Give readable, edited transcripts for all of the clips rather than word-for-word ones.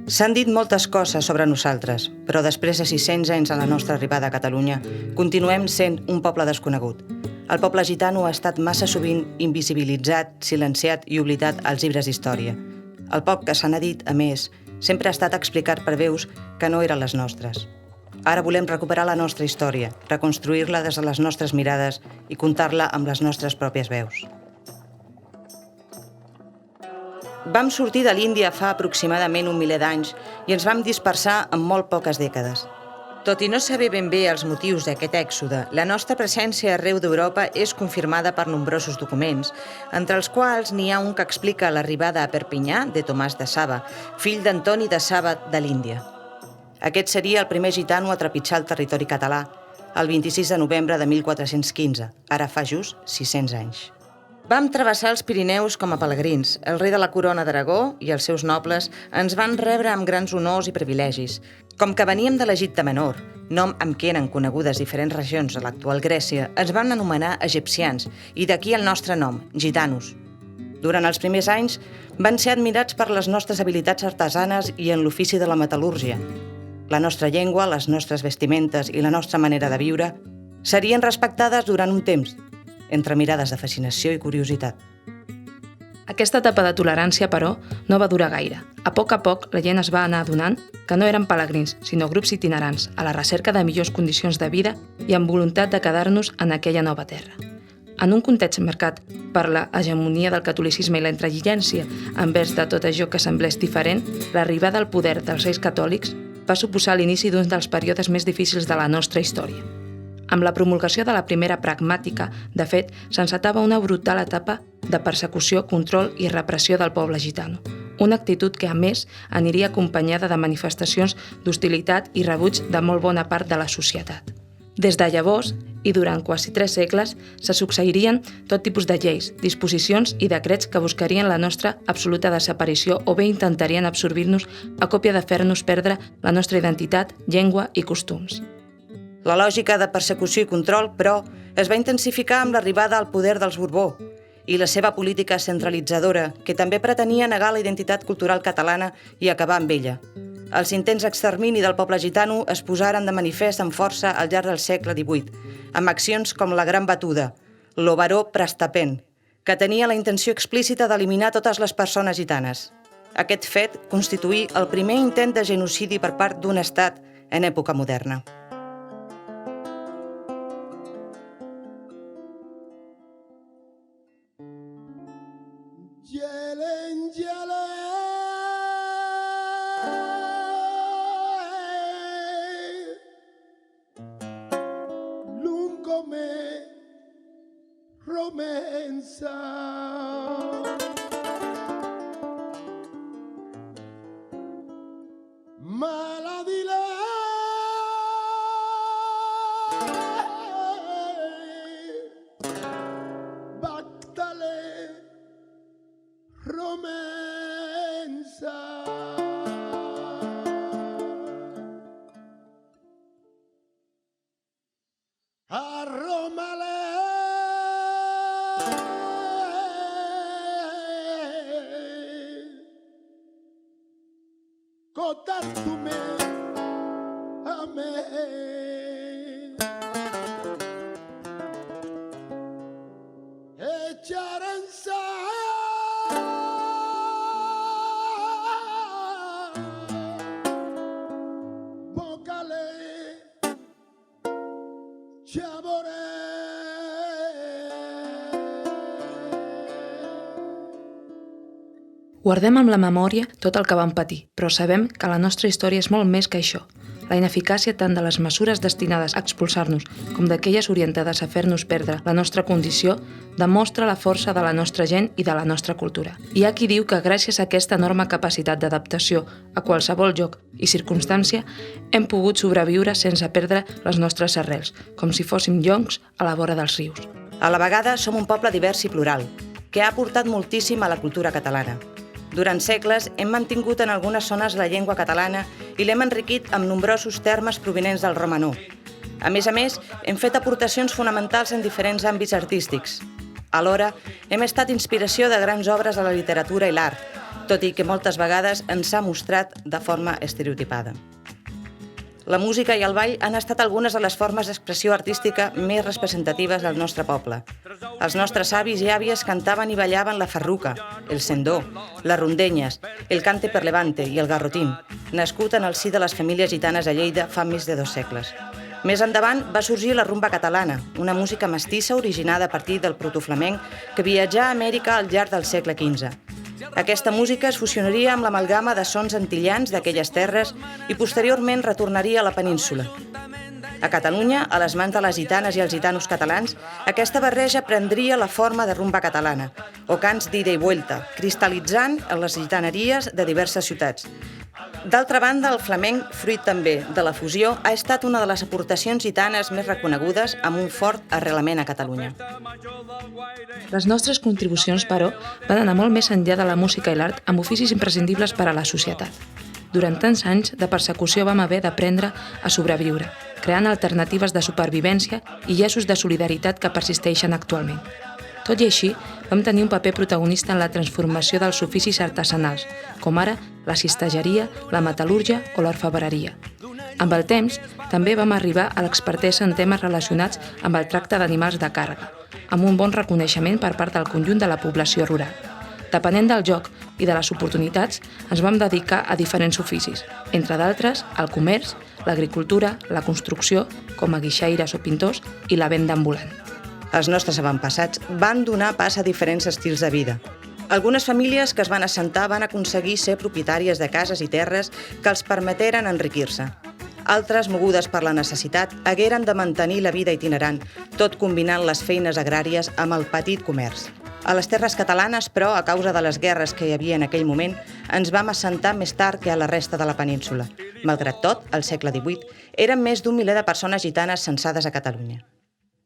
S'han dit moltes coses sobre nosaltres, però després de 600 anys de la nostra arribada a Catalunya, continuem sent un poble desconegut. El poble gitano ha estat massa sovint invisibilitzat, silenciat i oblidat als llibres d'història. El poc que se n'ha dit, a més, sempre ha estat explicat per veus que no eren les nostres. Ara volem recuperar la nostra història, reconstruir-la des de les nostres mirades i contar-la amb les nostres pròpies veus. Vam sortir de l'Índia fa aproximadament un miler d'anys i ens vam dispersar en molt poques dècades. Tot i no saber ben bé els motius d'aquest èxode, la nostra presència arreu d'Europa és confirmada per nombrosos documents, entre els quals n'hi ha un que explica l'arribada a Perpinyà de Tomàs de Saba, fill d'Antoni de Saba de l'Índia. Aquest seria el primer gitano a trepitjar el territori català, el 26 de novembre de 1415, ara fa just 600 anys. Vam travessar els Pirineus com a pelegrins. El rei de la corona d'Aragó i els seus nobles ens van rebre amb grans honors i privilegis. Com que veníem de l'Egipte Menor, nom amb què eren conegudes diferents regions de l'actual Grècia, ens van anomenar egipcians i d'aquí el nostre nom, gitanos. Durant els primers anys van ser admirats per les nostres habilitats artesanes i en l'ofici de la metal·lúrgia. La nostra llengua, les nostres vestimentes i la nostra manera de viure serien respectades durant un temps, entre mirades de fascinació i curiositat. Aquesta etapa de tolerància, però, no va durar gaire. A poc la gent es va anar adonant que no eren pelegrins, sinó grups itinerants, a la recerca de millors condicions de vida i amb voluntat de quedar-nos en aquella nova terra. En un context marcat per la hegemonia del catolicisme i la intransigència envers de tot allò que semblés diferent, l'arribada al poder dels reis catòlics va suposar l'inici d'un dels períodes més difícils de la nostra història. Amb la promulgació de la primera pragmàtica, de fet, s'encetava una brutal etapa de persecució, control i repressió del poble gitano. Una actitud que, a més, aniria acompanyada de manifestacions d'hostilitat i rebuig de molt bona part de la societat. Des de llavors, i durant quasi 3 segles, se succeirien tot tipus de lleis, disposicions i decrets que buscarien la nostra absoluta desaparició o bé intentarien absorbir-nos a còpia de fer-nos perdre la nostra identitat, llengua i costums. La lògica de persecució i control, però, es va intensificar amb l'arribada al poder dels Borbó i la seva política centralitzadora, que també pretenia negar la identitat cultural catalana i acabar amb ella. Els intents d'extermini del poble gitano es posaren de manifest amb força al llarg del segle XVIII, amb accions com la Gran Batuda, l'Oberó Prestapent, que tenia la intenció explícita d'eliminar totes les persones gitanes. Aquest fet constituí el primer intent de genocidi per part d'un estat en època moderna. Guardem amb la memòria tot el que vam patir, però sabem que la nostra història és molt més que això. La ineficàcia tant de les mesures destinades a expulsar-nos com d'aquelles orientades a fer-nos perdre la nostra condició demostra la força de la nostra gent i de la nostra cultura. Hi ha qui diu que gràcies a aquesta enorme capacitat d'adaptació a qualsevol lloc i circumstància hem pogut sobreviure sense perdre les nostres arrels, com si fóssim joncs a la vora dels rius. A la vegada som un poble divers i plural, que ha aportat moltíssim a la cultura catalana. Durant segles hem mantingut en algunes zones la llengua catalana i l'hem enriquit amb nombrosos termes provinents del romanó. A més, hem fet aportacions fonamentals en diferents àmbits artístics. Alhora, hem estat inspiració de grans obres de la literatura i l'art, tot i que moltes vegades ens ha mostrat de forma estereotipada. La música i el ball han estat algunes de les formes d'expressió artística més representatives del nostre poble. Els nostres avis i àvies cantaven i ballaven la farruca, el sendó, les rondenyes, el cante per levante i el garrotín, nascut en el si de les famílies gitanes a Lleida fa més de 2 segles. Més endavant va sorgir la rumba catalana, una música mestissa originada a partir del protoflamenc que viatjà a Amèrica al llarg del segle XV. Aquesta música es fusionaria amb l'amalgama de sons antillans d'aquelles terres i posteriorment retornaria a la península. A Catalunya, a les mans de les gitanes i els gitanos catalans, aquesta barreja prendria la forma de rumba catalana, o cants d'ida i vuelta, cristal·litzant en les gitaneries de diverses ciutats. D'altra banda, el flamenc, fruit també de la fusió, ha estat una de les aportacions gitanes més reconegudes amb un fort arrelament a Catalunya. Les nostres contribucions, però, van anar molt més enllà de la música i l'art amb oficis imprescindibles per a la societat. Durant tants anys de persecució vam haver d'aprendre a sobreviure, creant alternatives de supervivència i llaços de solidaritat que persisteixen actualment. Tot i així, vam tenir un paper protagonista en la transformació dels oficis artesanals, com ara la cistelleria, la metal·lúrgia o l'orfebreria. Amb el temps, també vam arribar a l'expertesa en temes relacionats amb el tracte d'animals de càrrega, amb un bon reconeixement per part del conjunt de la població rural. Depenent del joc i de les oportunitats, ens vam dedicar a diferents oficis, entre d'altres, el comerç, l'agricultura, la construcció, com a guixaires o pintors, i la venda ambulant. Els nostres avantpassats van donar pas a diferents estils de vida. Algunes famílies que es van assentar van aconseguir ser propietàries de cases i terres que els permeteren enriquir-se. Altres, mogudes per la necessitat, hagueren de mantenir la vida itinerant, tot combinant les feines agràries amb el petit comerç. A les terres catalanes, però, a causa de les guerres que hi havia en aquell moment, ens vam assentar més tard que a la resta de la península. Malgrat tot, al segle XVIII, eren més d'1 miler de persones gitanes censades a Catalunya.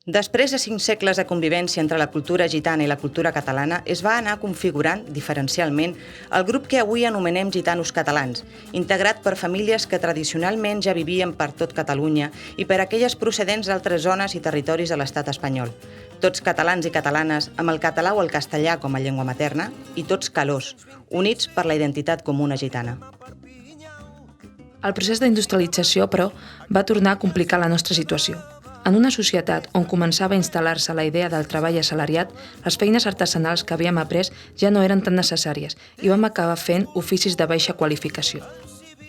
Després de 5 segles de convivència entre la cultura gitana i la cultura catalana, es va anar configurant, diferencialment, el grup que avui anomenem gitanos catalans, integrat per famílies que tradicionalment ja vivien per tot Catalunya i per aquelles procedents d'altres zones i territoris de l'estat espanyol. Tots catalans i catalanes, amb el català o el castellà com a llengua materna, i tots calós, units per la identitat comuna gitana. El procés d'industrialització, però, va tornar a complicar la nostra situació. En una societat on començava a instal·lar-se la idea del treball assalariat, les feines artesanals que havíem après ja no eren tan necessàries i vam acabar fent oficis de baixa qualificació.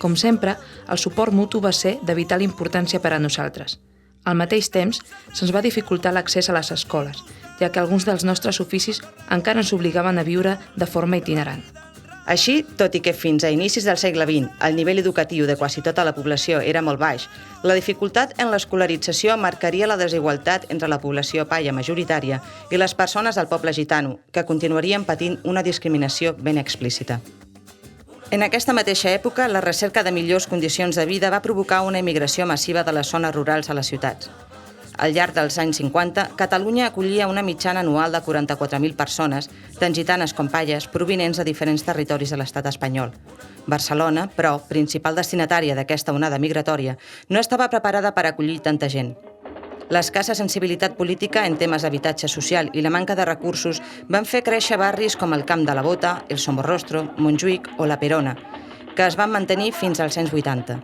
Com sempre, el suport mutu va ser de vital importància per a nosaltres. Al mateix temps, se'ns va dificultar l'accés a les escoles, ja que alguns dels nostres oficis encara ens obligaven a viure de forma itinerant. Així, tot i que fins a inicis del segle XX el nivell educatiu de quasi tota la població era molt baix, la dificultat en l'escolarització marcaria la desigualtat entre la població paia majoritària i les persones del poble gitano, que continuarien patint una discriminació ben explícita. En aquesta mateixa època, la recerca de millors condicions de vida va provocar una emigració massiva de les zones rurals a les ciutats. Al llarg dels anys 50, Catalunya acollia una mitjana anual de 44.000 persones, tant gitanes com paies, provinents de diferents territoris de l'estat espanyol. Barcelona, però, principal destinatària d'aquesta onada migratòria, no estava preparada per acollir tanta gent. L'escassa sensibilitat política en temes d'habitatge social i la manca de recursos van fer créixer barris com el Camp de la Bota, el Somorrostro, Montjuïc o la Perona, que es van mantenir fins als anys 80.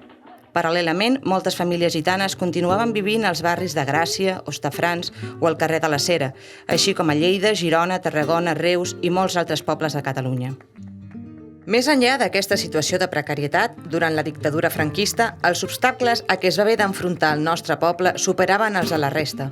Paral·lelament, moltes famílies gitanes continuaven vivint als barris de Gràcia, Hostafrancs o al carrer de la Cera, així com a Lleida, Girona, Tarragona, Reus i molts altres pobles de Catalunya. Més enllà d'aquesta situació de precarietat, durant la dictadura franquista, els obstacles a què es va haver d'enfrontar el nostre poble superaven els de la resta.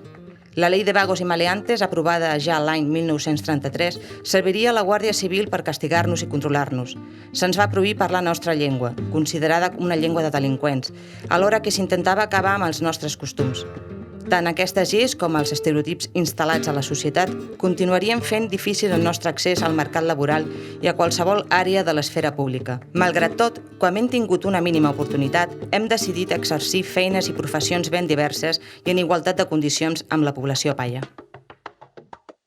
La Ley de Vagos y Maleantes, aprovada ja l'any 1933, serviria a la Guàrdia Civil per castigar-nos i controlar-nos. Se'ns va prohibir parlar la nostra llengua, considerada una llengua de delinqüents, alhora que s'intentava acabar amb els nostres costums. Tant aquestes lleis com els estereotips instal·lats a la societat continuarien fent difícil el nostre accés al mercat laboral i a qualsevol àrea de l'esfera pública. Malgrat tot, quan hem tingut una mínima oportunitat, hem decidit exercir feines i professions ben diverses i en igualtat de condicions amb la població paia.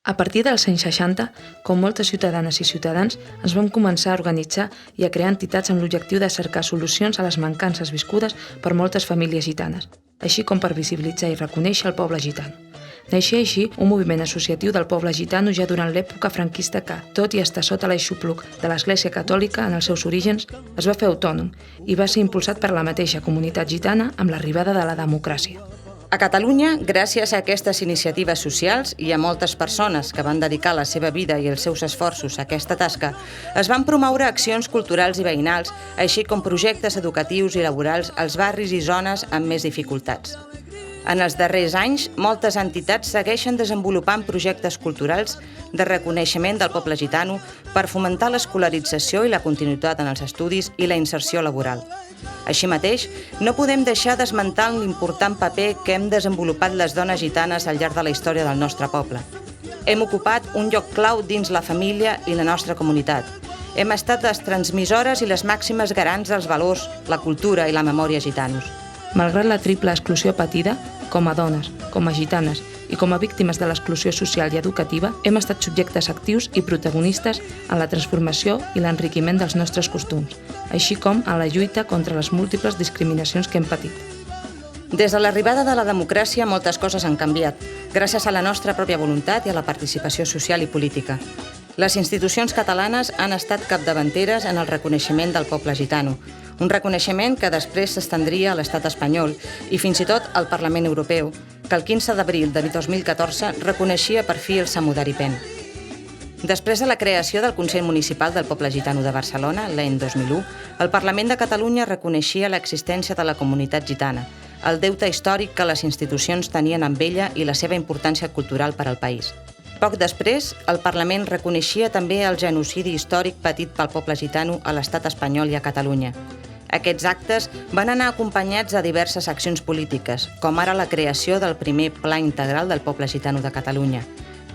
A partir dels anys 60, com moltes ciutadanes i ciutadans, ens vam començar a organitzar i a crear entitats amb l'objectiu de cercar solucions a les mancances viscudes per moltes famílies gitanes, així com per visibilitzar i reconèixer el poble gitano. Naixia així un moviment associatiu del poble gitano ja durant l'època franquista que, tot i estar sota l'aixopluc de l'Església Catòlica en els seus orígens, es va fer autònom i va ser impulsat per la mateixa comunitat gitana amb l'arribada de la democràcia. A Catalunya, gràcies a aquestes iniciatives socials i a moltes persones que van dedicar la seva vida i els seus esforços a aquesta tasca, es van promoure accions culturals i veïnals, així com projectes educatius i laborals als barris i zones amb més dificultats. En els darrers anys, moltes entitats segueixen desenvolupant projectes culturals de reconeixement del poble gitano per fomentar l'escolarització i la continuïtat en els estudis i la inserció laboral. Així mateix, no podem deixar d'esmentar l'important paper que hem desenvolupat les dones gitanes al llarg de la història del nostre poble. Hem ocupat un lloc clau dins la família i la nostra comunitat. Hem estat les transmissores i les màximes garants dels valors, la cultura i la memòria gitanos. Malgrat la triple exclusió patida, com a dones, com a gitanes i com a víctimes de l'exclusió social i educativa, hem estat subjectes actius i protagonistes en la transformació i l'enriquiment dels nostres costums, així com en la lluita contra les múltiples discriminacions que hem patit. Des de l'arribada de la democràcia, moltes coses han canviat, gràcies a la nostra pròpia voluntat i a la participació social i política. Les institucions catalanes han estat capdavanteres en el reconeixement del poble gitano, un reconeixement que després s'estendria a l'estat espanyol i fins i tot al Parlament Europeu, que el 15 d'abril de 2014 reconeixia per fi el Samudaripen. Després de la creació del Consell Municipal del Poble Gitano de Barcelona, l'any 2001, el Parlament de Catalunya reconeixia l'existència de la comunitat gitana, el deute històric que les institucions tenien amb ella i la seva importància cultural per al país. Poc després, el Parlament reconeixia també el genocidi històric patit pel poble gitano a l'estat espanyol i a Catalunya. Aquests actes van anar acompanyats de diverses accions polítiques, com ara la creació del primer Pla Integral del Poble Gitano de Catalunya,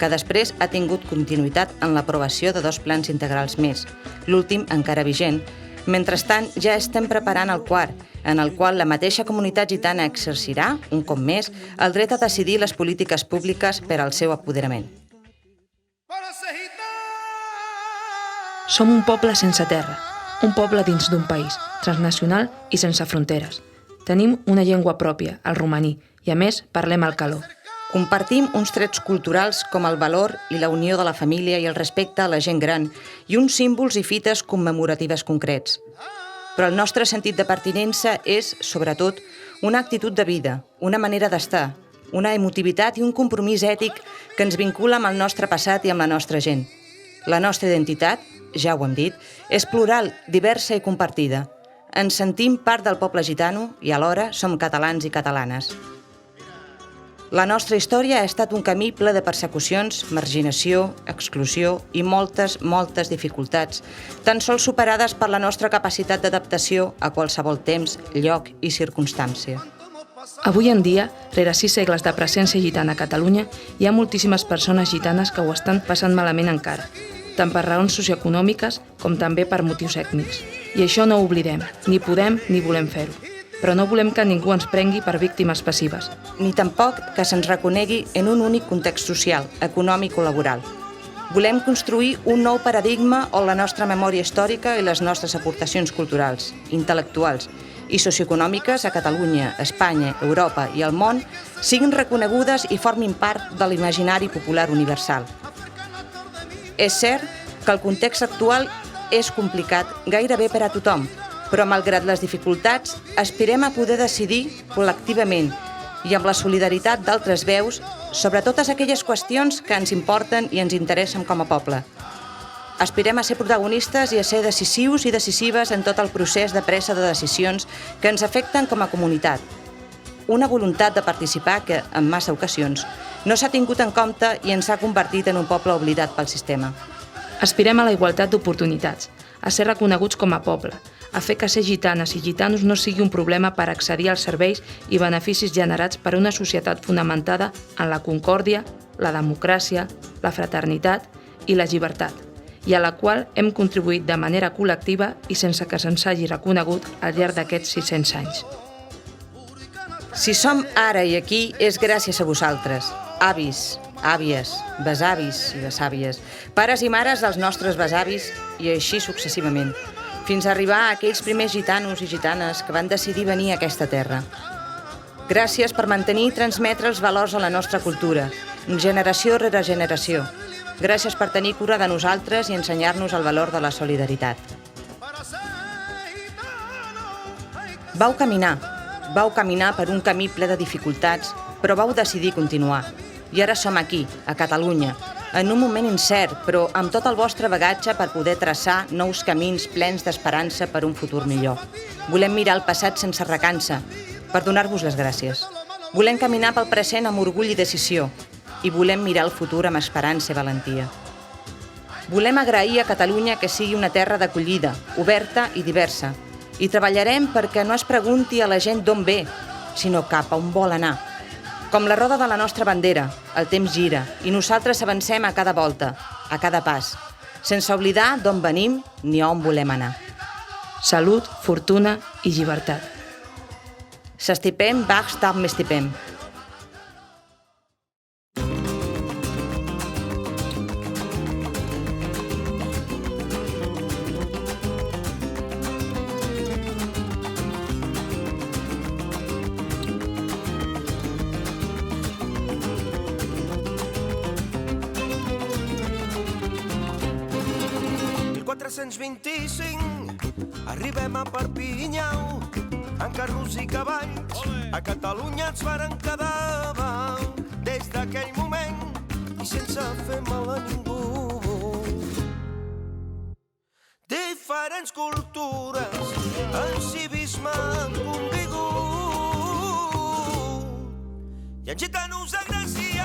que després ha tingut continuïtat en l'aprovació de 2 plans integrals més, l'últim encara vigent. Mentrestant, ja estem preparant el quart, en el qual la mateixa comunitat gitana exercirà, un cop més, el dret a decidir les polítiques públiques per al seu apoderament. Som un poble sense terra, un poble dins d'un país, transnacional i sense fronteres. Tenim una llengua pròpia, el romaní, i a més parlem el caló. Compartim uns trets culturals com el valor i la unió de la família i el respecte a la gent gran i uns símbols i fites commemoratives concrets. Però el nostre sentit de pertinença és, sobretot, una actitud de vida, una manera d'estar, una emotivitat i un compromís ètic que ens vincula amb el nostre passat i amb la nostra gent. La nostra identitat, ja ho hem dit, és plural, diversa i compartida. Ens sentim part del poble gitano i alhora som catalans i catalanes. La nostra història ha estat un camí ple de persecucions, marginació, exclusió i moltes dificultats, tan sols superades per la nostra capacitat d'adaptació a qualsevol temps, lloc i circumstància. Avui en dia, rere 6 segles de presència gitana a Catalunya, hi ha moltíssimes persones gitanes que ho estan passant malament encara, tant per raons socioeconòmiques com també per motius ètnics. I això no ho oblidem, ni podem ni volem fer-ho. Però no volem que ningú ens prengui per víctimes passives. Ni tampoc que se'ns reconegui en un únic context social, econòmic o laboral. Volem construir un nou paradigma on la nostra memòria històrica i les nostres aportacions culturals, intel·lectuals i socioeconòmiques a Catalunya, Espanya, Europa i el món siguin reconegudes i formin part de l'imaginari popular universal. És cert que el context actual és complicat gairebé per a tothom, però malgrat les dificultats, aspirem a poder decidir col·lectivament i amb la solidaritat d'altres veus sobre totes aquelles qüestions que ens importen i ens interessen com a poble. Aspirem a ser protagonistes i a ser decisius i decisives en tot el procés de presa de decisions que ens afecten com a comunitat. Una voluntat de participar que, en massa ocasions, no s'ha tingut en compte i ens ha convertit en un poble oblidat pel sistema. Aspirem a la igualtat d'oportunitats, a ser reconeguts com a poble, a fer que ser gitanes i gitanos no sigui un problema per accedir als serveis i beneficis generats per una societat fonamentada en la concòrdia, la democràcia, la fraternitat i la llibertat, i a la qual hem contribuït de manera col·lectiva i sense que se'ns hagi reconegut al llarg d'aquests 600 anys. Si som ara i aquí és gràcies a vosaltres, avis, àvies, besavis i besàvies, pares i mares dels nostres besavis i així successivament, fins a arribar a aquells primers gitanos i gitanes que van decidir venir a aquesta terra. Gràcies per mantenir i transmetre els valors a la nostra cultura, generació rere generació. Gràcies per tenir cura de nosaltres i ensenyar-nos el valor de la solidaritat. Vau caminar per un camí ple de dificultats, però vau decidir continuar. I ara som aquí, a Catalunya, en un moment incert, però amb tot el vostre bagatge per poder traçar nous camins plens d'esperança per un futur millor. Volem mirar el passat sense recança, per donar-vos les gràcies. Volem caminar pel present amb orgull i decisió, i volem mirar el futur amb esperança i valentia. Volem agrair a Catalunya que sigui una terra d'acollida, oberta i diversa, i treballarem perquè no es pregunti a la gent d'on ve, sinó cap a on vol anar. Com la roda de la nostra bandera, el temps gira i nosaltres avancem a cada volta, a cada pas, sense oblidar d'on venim ni on volem anar. Salut, fortuna i llibertat. S'estipem, Bachstab m'estipem. El 425 arribem a Perpinyau en carros i cavalls. A Catalunya ens varen quedar des d'aquell moment i sense fer mal a ningú. Diferents cultures, el civisme convigut i en gitanos a Gràcia